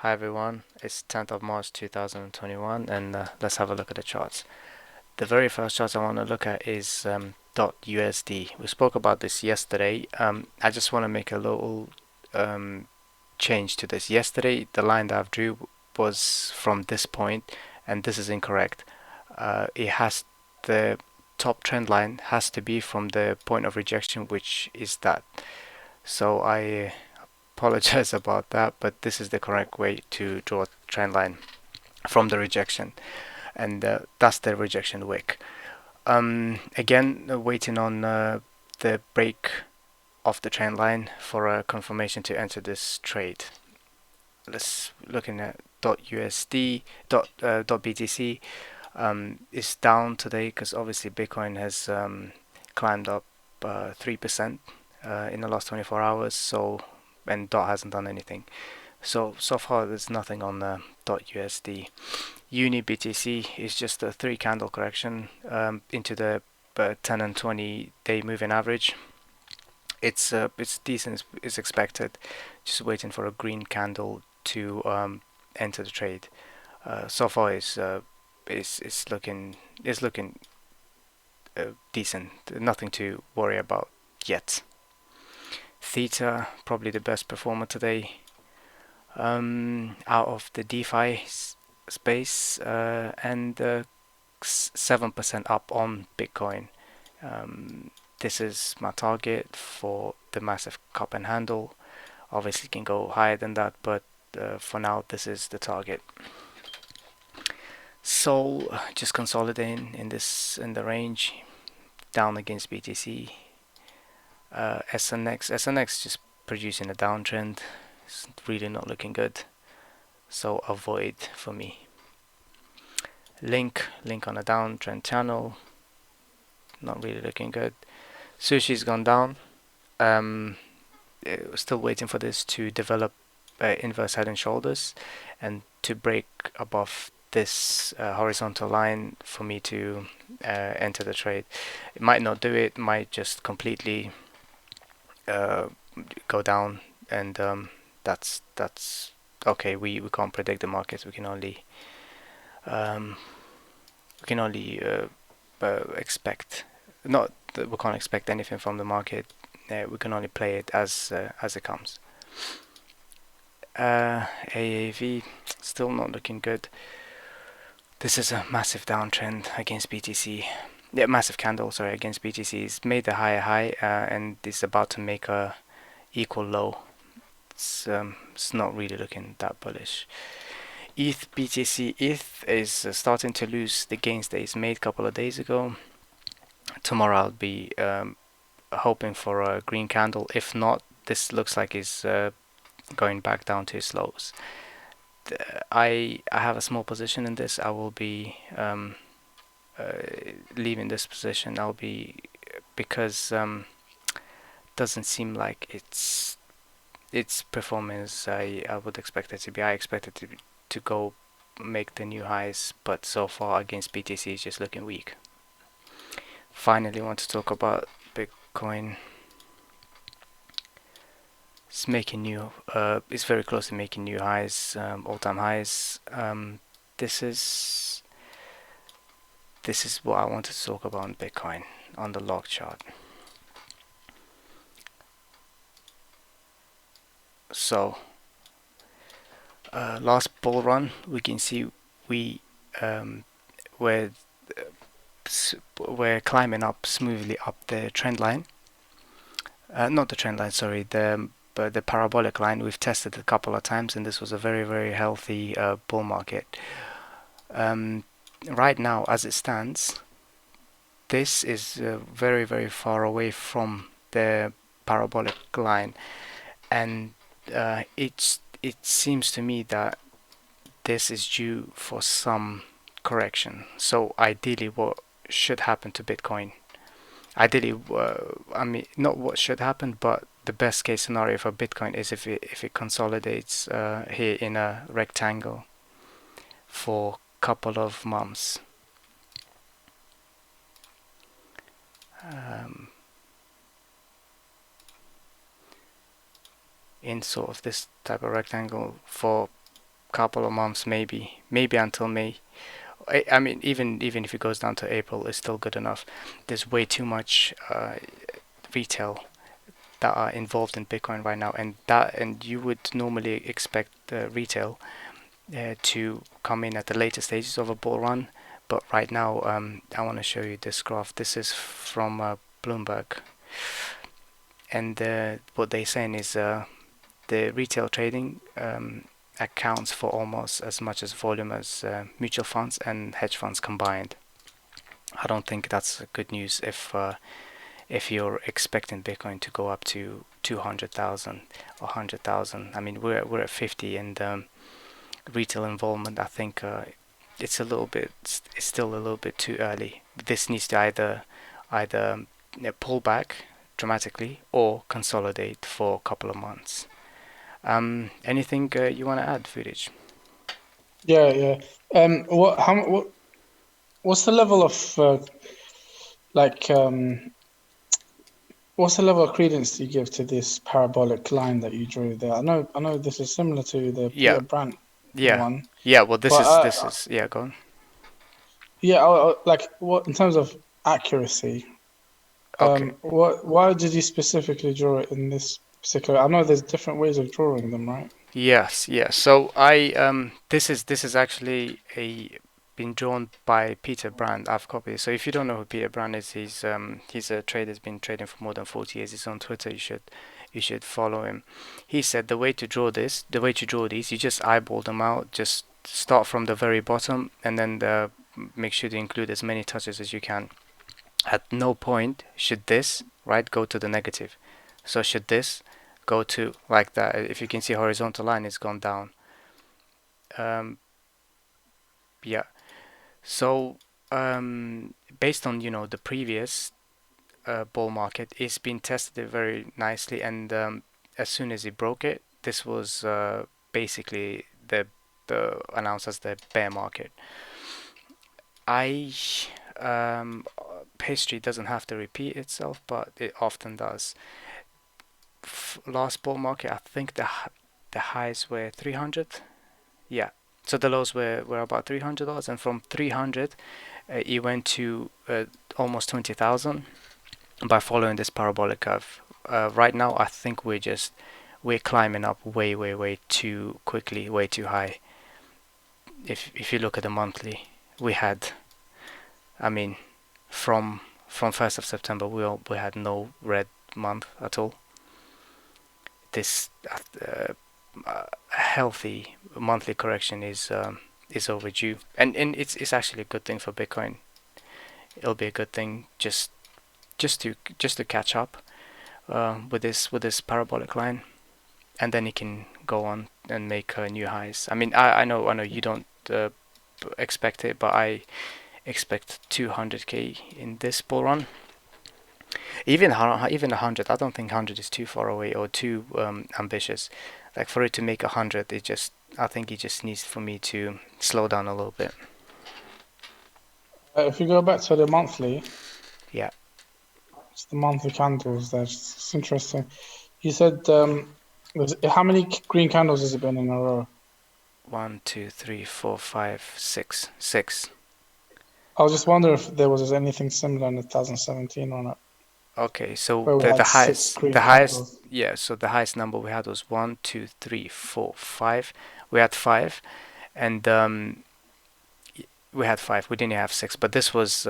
Hi everyone, it's 10th of March 2021 and let's have a look at the charts. The very first chart I want to look at is .USD. We spoke about this yesterday. I just want to make a little um, change to this. Yesterday, the line that I've drew was from this point and this is incorrect. It has the top trend line has to be from the point of rejection, which is that. So I apologize about that, but this is the correct way to draw a trend line from the rejection, and that's the rejection wick. Again, waiting on the break of the trend line for a confirmation to enter this trade. Let's looking at .USD, .BTC is down today because obviously Bitcoin has climbed up 3% in the last 24 hours. So and DOT hasn't done anything. So far there's nothing on the .USD. Uni BTC is just a three candle correction into the 10 and 20 day moving average. It's decent. It's expected. Just waiting for a green candle to enter the trade. So far is looking decent. Nothing to worry about yet. Theta probably the best performer today. Out of the DeFi space and 7% up on Bitcoin. This is my target for the massive cup and handle. Obviously, can go higher than that, but for now, this is the target. So just consolidating in the range, down against BTC. SNX just producing a downtrend. It's really not looking good. So avoid for me. Link on a downtrend channel, not really looking good. Sushi's gone down. Still waiting for this to develop inverse head and shoulders and to break above this horizontal line for me to enter the trade. It might not do it, might just completely uh, go down, and that's okay. We can't predict the markets. Um, we can only expect not that we can't expect anything from the market. We can only play it as it comes. AAV still not looking good. This is a massive downtrend against BTC. Yeah, massive candle, sorry, against BTC. It's made a higher high and is about to make a equal low. It's not really looking that bullish. ETH BTC ETH is starting to lose the gains that it's made a couple of days ago. Tomorrow I'll be hoping for a green candle. If not, this looks like it's going back down to its lows. I have a small position in this. I will be leaving this position. I'll be because doesn't seem like its performance I would expect it to be. I expect it to go make the new highs, but so far against BTC is just looking weak. Finally, want to talk about Bitcoin. It's making new. It's very close to making new highs, all-time highs. This is this is what I wanted to talk about on Bitcoin on the log chart. So, last bull run, we can see we were we're climbing up smoothly up the trend line. Not the trend line, sorry, the parabolic line. We've tested it a couple of times, and this was a very healthy bull market. Um, right now, as it stands, this is very far away from the parabolic line, and it seems to me that this is due for some correction. So ideally, what should happen to Bitcoin? Ideally, I mean, not what should happen, but the best case scenario for Bitcoin is if it consolidates here in a rectangle for a couple of months. Um, in sort of this type of rectangle for couple of months, maybe until May. I mean, even if it goes down to April, it's still good enough. There's way too much retail that are involved in Bitcoin right now, and you would normally expect the retail to come in at the later stages of a bull run. But right now, I want to show you this graph. This is from Bloomberg, and what they're saying is the retail trading accounts for almost as much as volume as mutual funds and hedge funds combined. I don't think that's good news if you're expecting Bitcoin to go up to 200,000 or 100,000. I mean, we're at 50, and retail involvement, I think it's still a little bit too early. This needs to either pull back dramatically or consolidate for a couple of months. Anything you want to add, Footage? Yeah, yeah. What's the level of like what's the level of credence do you give to this parabolic line that you drew there? I know this is similar to the Yeah, Peter Brandt yeah, one, yeah. Well, but this is yeah. Go on. yeah, like what in terms of accuracy, Okay. why did you specifically draw it in this particular? I know there's different ways of drawing them, right? Yes, yes. So I this is actually a been drawn by Peter Brand. I've copied it. So if you don't know who Peter Brand is, he's a trader. Has been trading for more than 40 years. He's on Twitter. You should follow him. He said the way to draw these, you just eyeball them out. Just start from the very bottom, and then make sure to include as many touches as you can. At no point should this right go to the negative. So should this go to like that? If you can see horizontal line, it's gone down. Um, yeah. So based on the previous bull market, it's been tested very nicely, and as soon as it broke it, this was basically the announced as the bear market. I History doesn't have to repeat itself, but it often does. Last bull market, I think the highs were 300. Yeah. So the lows were about $300, and from 300, it went to almost 20,000 by following this parabolic curve. Right now, I think we're climbing up way too quickly, way too high. If you look at the monthly, we had, I mean, from 1st of September, we had no red month at all. This healthy monthly correction is overdue, and it's actually a good thing for Bitcoin. It'll be a good thing just to catch up with this parabolic line, and then it can go on and make new highs. I mean, I know you don't expect it, but I expect 200k in this bull run. Even 100, I don't think 100 is too far away or too ambitious. Like for it to make 100, I think it just needs for me to slow down a little bit. If you go back to the monthly, Yeah, it's the monthly candles. It's interesting. You said how many green candles has it been in a row? one, two, three, four, five, six. I was just wondering if there was anything similar in 2017 or not, Okay, so where we the had six green highest, candles. yeah. So the highest number we had was one, two, three, four, five. We had five, and we had five. We didn't have six, but this was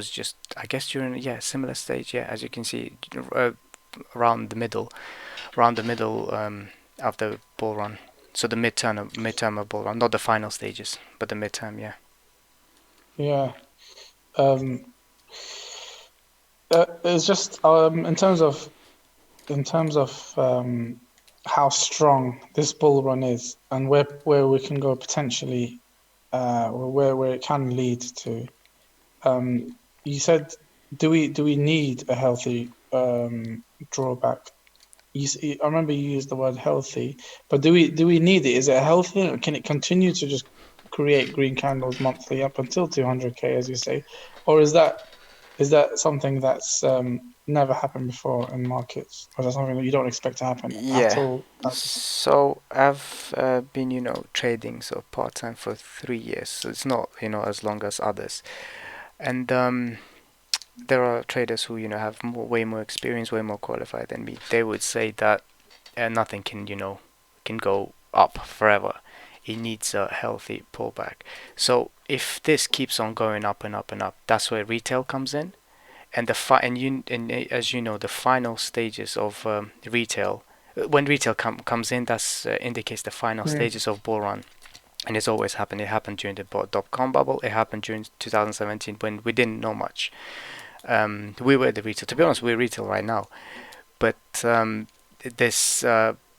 just, I guess, during, yeah, similar stage, yeah, as you can see, uh, around the middle around the middle of the bull run. So the midterm of bull run, not the final stages, but the midterm, yeah. Yeah. Um, it's just in terms of how strong this bull run is and where we can go potentially, where it can lead to. You said, do we need a healthy drawback? I remember you used the word healthy, but do we need it? Is it healthy? Or can it continue to just create green candles monthly up until 200k, as you say, or is that Is that something that's never happened before in markets, or is that something that you don't expect to happen at Yeah. all? So I've been, trading so part-time for 3 years. So it's not, as long as others. And there are traders who, have way more experience, way more qualified than me. They would say that nothing can, can go up forever. It needs a healthy pullback. So if this keeps on going up and up and up, that's where retail comes in. And as you know, the final stages of retail, when retail comes in, that indicates the final Yeah. stages of bull run. And it's always happened. It happened during the dot-com bubble. It happened during 2017 when we didn't know much. We were the retail. To be honest, we're retail right now. But this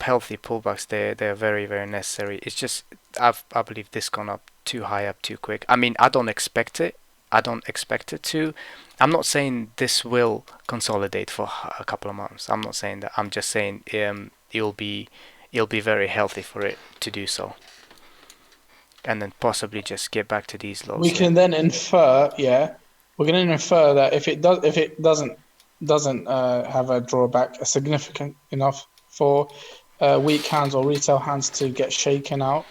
healthy pullbacks, they're very, very necessary. It's just I believe this gone up too high, up too quick. I mean, I don't expect it. I don't expect it to. I'm not saying this will consolidate for a couple of months. I'm not saying that. I'm just saying it'll be very healthy for it to do so, and then possibly just get back to these We lows here. can then infer, yeah, we're going to infer that if it doesn't have a drawback, a significant enough for weak hands or retail hands to get shaken out.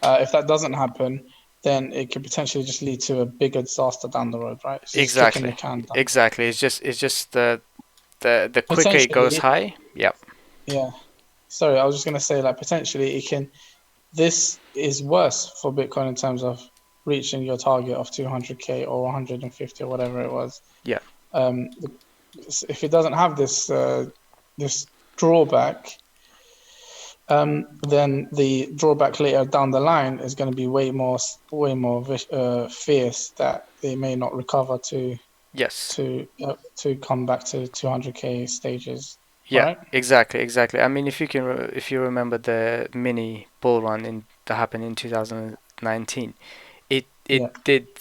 If that doesn't happen, then it could potentially just lead to a bigger disaster down the road, right? It's just kicking the Exactly, can down. exactly. It's just the quicker it goes Potentially, high. Yep. yeah. Sorry, I was just going to say, like, potentially it can. This is worse for Bitcoin in terms of reaching your target of 200K or 150 or whatever it was. Yeah. Um, if it doesn't have this drawback, then the drawback later down the line is going to be way more fierce that they may not recover Yes. to come back to 200K stages, Yeah, right? exactly, exactly. I mean, if you remember the mini bull run that happened in 2019, Yeah,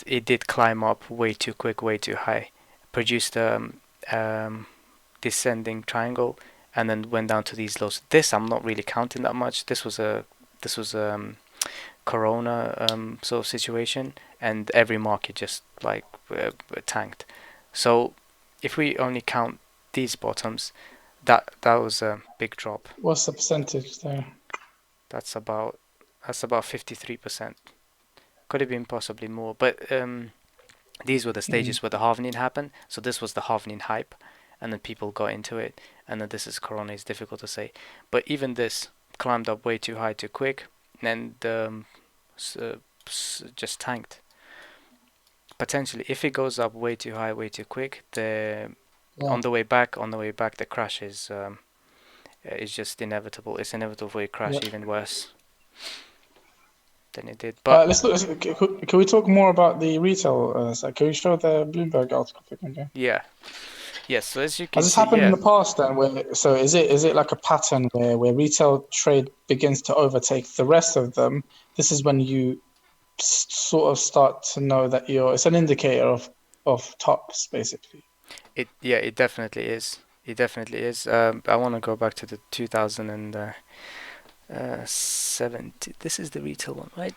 it did climb up way too quick, way too high, produced um descending triangle, and then went down to these lows. This I'm not really counting that much. This was Corona sort of situation, and every market just like tanked. So if we only count these bottoms, that was a big drop. what's the percentage there? That's about 53%. Could have been possibly more, but these were the Mm. stages where the halvening happened. So this was the halvening hype, and then people got into it, and then this is Corona. It's difficult to say, but even this climbed up way too high too quick, and just tanked. Potentially, if it goes up way too high, way too quick, the Yeah. on the way back, the crash is just inevitable. It's inevitable it crash Yeah. even worse than it did. But Let's look. Can we talk more about the retail side? Can we show the Bloomberg article again? yeah, yes. So as you Has can this see, happened in yeah, the past then? So is it like a pattern where retail trade begins to overtake the rest of them? This is when you sort of start to know that it's an indicator of tops, basically. it definitely is. It definitely is. I want to go back to the 2017. This is the retail one, right?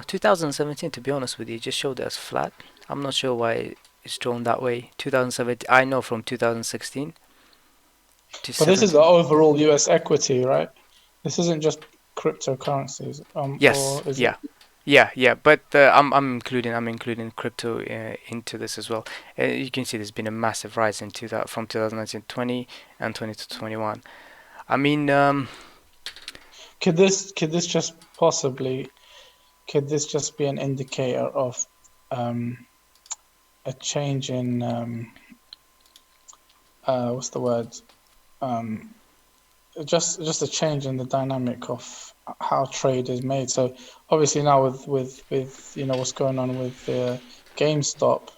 2017. To be honest with you, just showed as flat. I'm not sure why it's drawn that way. 2017. I know from 2016 to But this is the 17. overall US equity, right? This isn't just cryptocurrencies, Yes, or is it? yeah, yeah. But I'm including crypto into this as well. You can see there's been a massive rise in from 2019 to 20 and 20 to 21. I mean, Could this just possibly could this just be an indicator of um, a change in what's the word? Um, just a change in the dynamic of how trade is made. So obviously now with what's going on with GameStop,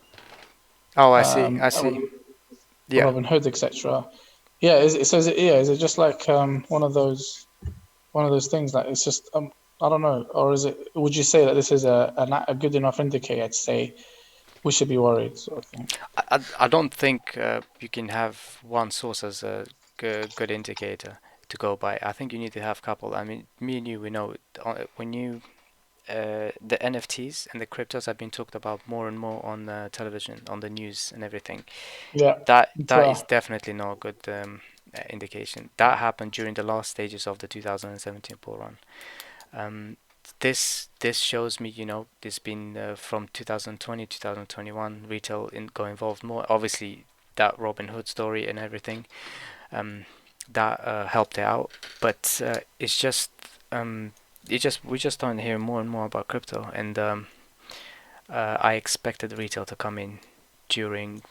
oh, I see. Yeah, Robin Hood, etc. Yeah, is it just like one of those things that it's just I don't know, or is it? Would you say that this is a good enough indicator to say we should be worried, sort of thing? I don't think you can have one source as a good indicator to go by. I think you need to have a couple. I mean, me and you, we know when you the NFTs and the cryptos have been talked about more and more on television, on the news and everything. Yeah, as That is well. definitely not a good indication. That happened during the last stages of the 2017 bull run. Um, this shows me, there's been from 2020 2021 retail got involved more. Obviously, that Robin Hood story and everything um, that helped it out, but um, we just don't hear more and more about crypto, and I expected retail to come in during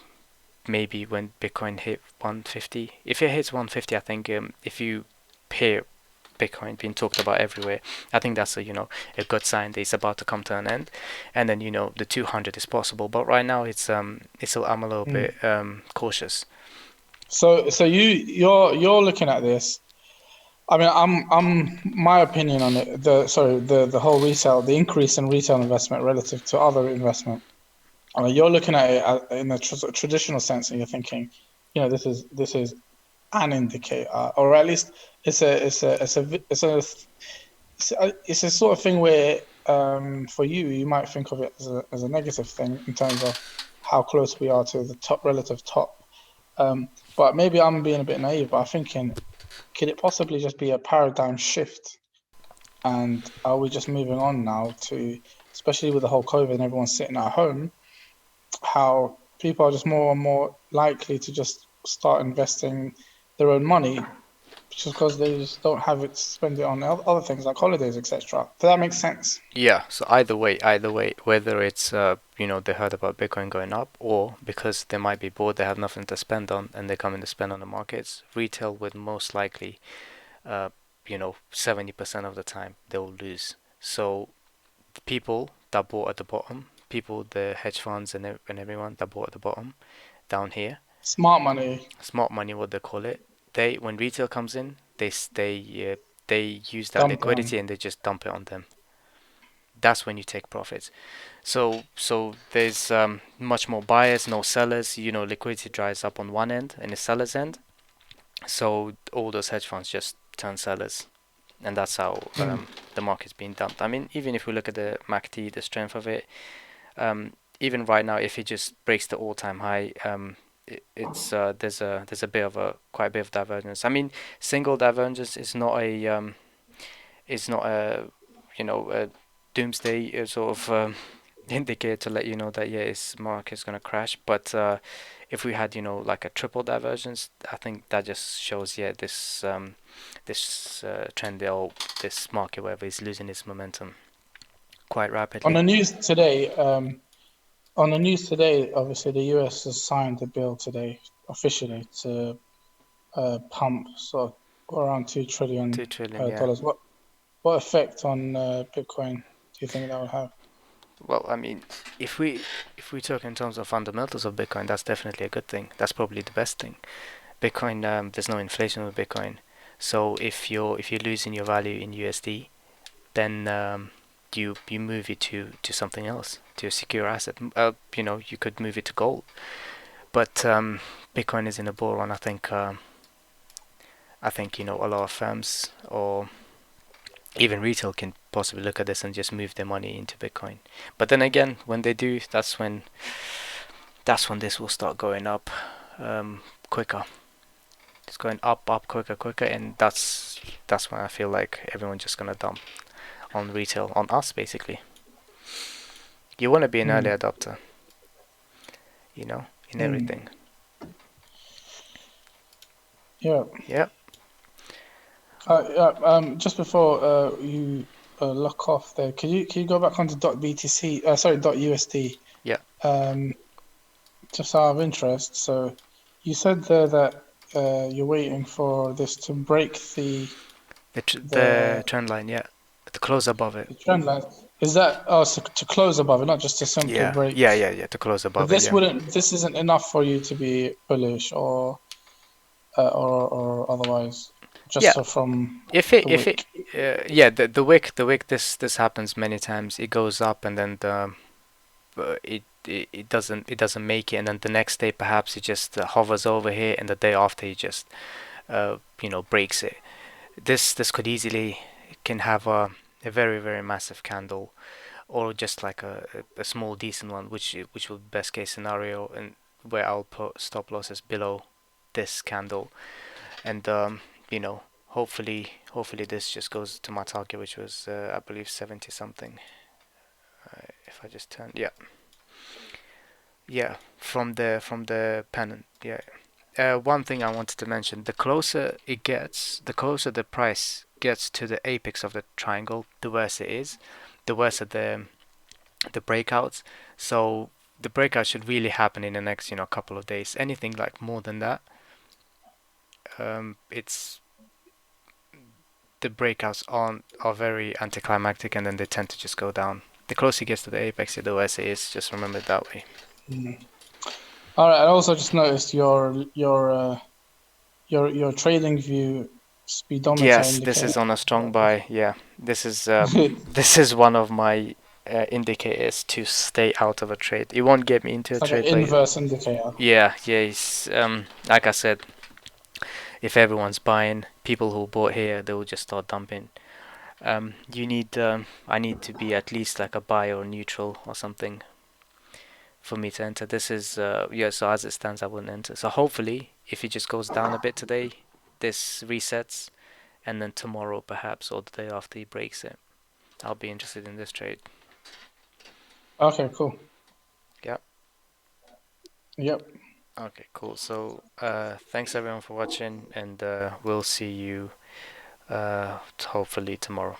maybe when Bitcoin hit 150. If it hits 150, I think if you hear Bitcoin being talked about everywhere, I think that's a good sign that it's about to come to an end, and then the 200 is possible. But right now I'm a little bit Mm. cautious. So you're looking at this. I mean, I'm my opinion on it. The whole retail, the increase in retail investment relative to other investment. I mean, you're looking at it in a traditional sense, and you're thinking, this is an indicator, or at least it's a sort of thing where, for you might think of it as a negative thing in terms of how close we are to the top relative top. But maybe I'm being a bit naive, but I'm thinking, could it possibly just be a paradigm shift? And are we just moving on now to, especially with the whole COVID and everyone sitting at home, how people are just more and more likely to just start investing their own money just because they just don't have it to spend it on other things like holidays, etc. Does that make sense? Yeah, so either way, whether it's they heard about Bitcoin going up or because they might be bored, they have nothing to spend on and they come in to spend on the markets, retail would most likely 70% of the time they'll lose. So the people that bought at the bottom, the hedge funds and everyone that bought at the bottom down here, Smart money. smart money, what they call it, when retail comes in, they use that Dump it on. liquidity and they just dump it on them. That's when you take profits. So there's much more buyers, no sellers. Liquidity dries up on one end and the seller's end. So all those hedge funds just turn sellers, and that's how Mm. the market's being dumped. I mean, even if we look at the MACD, the strength of it, even right now, if it just breaks the all-time high, it's there's a bit of quite a bit of divergence. I mean, single divergence is not a doomsday sort of indicator to let you know that yeah, its market's gonna crash. But if we had like a triple divergence, I think that just shows yeah this trend or this market whatever is losing its momentum quite On rapidly. the news today, obviously the US has signed a bill today officially to pump sort of around 2 trillion 2 trillion, yeah. dollars. What effect on Bitcoin do you think that would have? Well, I mean, if we talk in terms of fundamentals of Bitcoin, that's definitely a good thing. That's probably the best thing. Bitcoin, there's no inflation with Bitcoin, so if you're losing your value in USD, then you move it to something else, to a secure asset. You could move it to gold, but Bitcoin is in a bull run. I think a lot of firms or even retail can possibly look at this and just move their money into Bitcoin. But then again, when they do, that's when this will start going up quicker. It's going up, quicker, and that's when I feel like everyone's just gonna dump on retail, on us basically. You want to be an early Mm. adopter, in Mm. everything. Yeah. Yeah, Yeah. Just before you lock off there, can you go back onto .btc? Sorry, .usd. yeah. Um, just out of interest. So you said there that you're waiting for this to break The the trend line, yeah, the close above it. the trend line. Is that so to close above it, not just to simply Yeah, break? yeah, yeah, yeah. To close But above it, yeah. this isn't enough for you to be bullish or otherwise, just Yeah, so from the if it, wick. yeah, the wick. This happens many times. It goes up and then it doesn't make it, and then the next day perhaps it just hovers over here, and the day after it just breaks it. This could easily can have a very, very massive candle, or just like a small decent one, which will be best case scenario, and where I'll put stop losses below this candle, and hopefully this just goes to my target, which was I believe 70 something. If I just turn, yeah, yeah, from the pennant, yeah. One thing I wanted to mention: the closer it gets, the closer the price gets to the apex of the triangle, the worse it is, the worse are the breakouts. So the breakout should really happen in the next, couple of days. Anything like more than that, it's the breakouts are very anticlimactic, and then they tend to just go down. The closer it gets to the apex, the worse it is. Just remember it that way. Mm. All right. I also just noticed your trading view speedometer Yes, this indicator. is on a strong buy. Yeah, this is this is one of my indicators to stay out of a trade. It won't get me into a It's like an trade, but inverse indicator. yeah, yeah. Like I said, if everyone's buying, people who bought here, they will just start dumping. I need to be at least like a buy or neutral or something for me to enter. This is yeah. So as it stands, I wouldn't enter. So hopefully, if it just goes down a bit today, this resets, and then tomorrow perhaps, or the day after he breaks it, I'll be interested in this trade. Okay, cool. Yeah. Yep. Okay, cool. So thanks everyone for watching, and we'll see you hopefully tomorrow.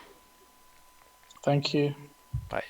Thank you. Bye.